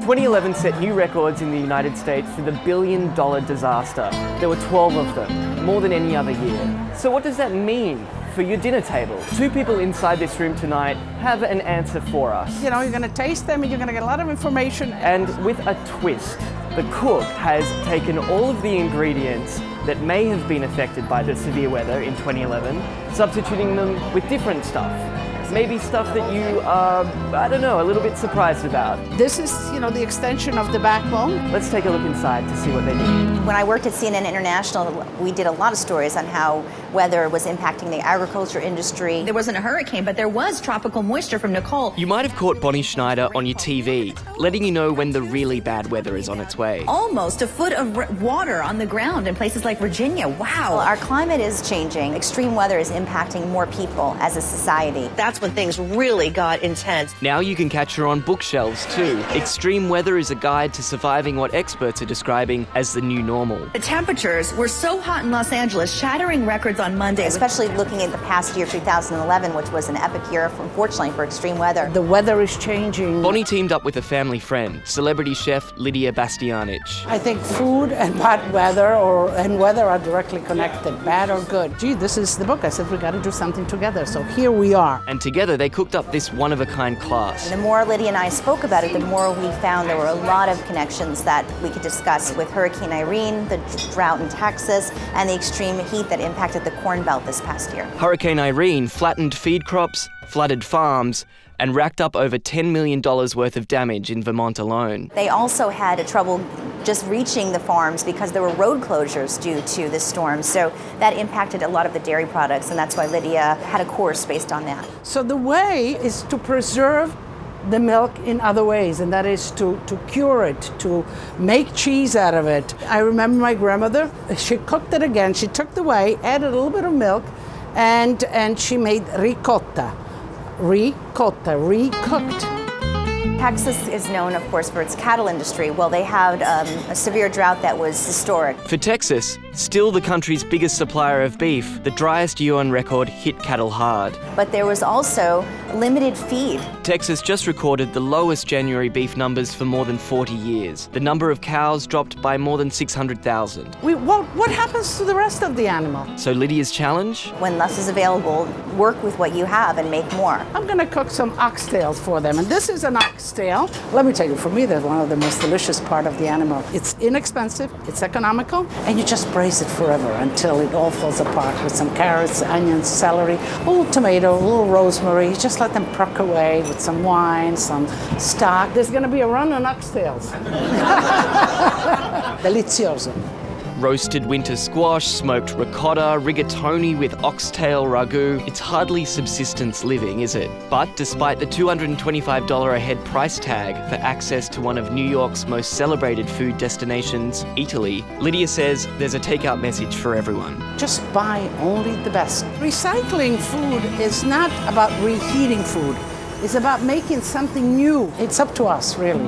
2011 set new records in the United States for the billion-dollar disaster. There were 12 of them, more than any other year. So what does that mean for your dinner table? Two people inside this room tonight have an answer for us. You know, you're going to taste them and you're going to get a lot of information. And with a twist, the cook has taken all of the ingredients that may have been affected by the severe weather in 2011, substituting them with different stuff. Maybe stuff that you are, I don't know, a little bit surprised about. This is, you know, the extension of the backbone. Let's take a look inside to see what they do. When I worked at CNN International, we did a lot of stories on how weather was impacting the agriculture industry. There wasn't a hurricane, but there was tropical moisture from Nicole. You might have caught Bonnie Schneider on your TV, letting you know when the really bad weather is on its way. Almost a foot of water on the ground in places like Virginia. Wow. Well, our climate is changing. Extreme weather is impacting more people as a society. That's when things really got intense. Now you can catch her on bookshelves too. Extreme Weather is a guide to surviving what experts are describing as the new normal. The temperatures were so hot in Los Angeles, shattering records on Monday. Especially looking at the past year, 2011, which was an epic year, unfortunately, for extreme weather. The weather is changing. Bonnie teamed up with a family friend, celebrity chef Lydia Bastianich. I think food and bad weather and weather are directly connected, bad or good. Gee, this is the book. I said we got to do something together, so here we are. And together they cooked up this one-of-a-kind class. The more Lydia and I spoke about it, the more we found there were a lot of connections that we could discuss with Hurricane Irene, the drought in Texas, and the extreme heat that impacted the Corn Belt this past year. Hurricane Irene flattened feed crops, flooded farms, and racked up over $10 million worth of damage in Vermont alone. They also had trouble just reaching the farms because there were road closures due to this storm. So that impacted a lot of the dairy products, and that's why Lydia had a course based on that. So the way is to preserve the milk in other ways, and that is to cure it, to make cheese out of it. I remember my grandmother, she cooked it again. She took the whey, added a little bit of milk, and she made ricotta. Recooked. Texas is known, of course, for its cattle industry. Well, they had a severe drought that was historic. For Texas, still the country's biggest supplier of beef, the driest year on record hit cattle hard. But there was also limited feed. Texas just recorded the lowest January beef numbers for more than 40 years. The number of cows dropped by more than 600,000. What happens to the rest of the animal? So Lydia's challenge? When less is available, work with what you have and make more. I'm going to cook some oxtails for them, and this is an oxtail. Let me tell you, for me, that's one of the most delicious part of the animal. It's inexpensive, it's economical, and you just braise it forever until it all falls apart with some carrots, onions, celery, a little tomato, a little rosemary. You just let them puck away with some wine, some stock. There's going to be a run on oxtails. Delizioso. Roasted winter squash, smoked ricotta, rigatoni with oxtail ragu. It's hardly subsistence living, is it? But despite the $225 a head price tag for access to one of New York's most celebrated food destinations, Italy, Lydia says there's a takeout message for everyone. Just buy only the best. Recycling food is not about reheating food. It's about making something new. It's up to us, really.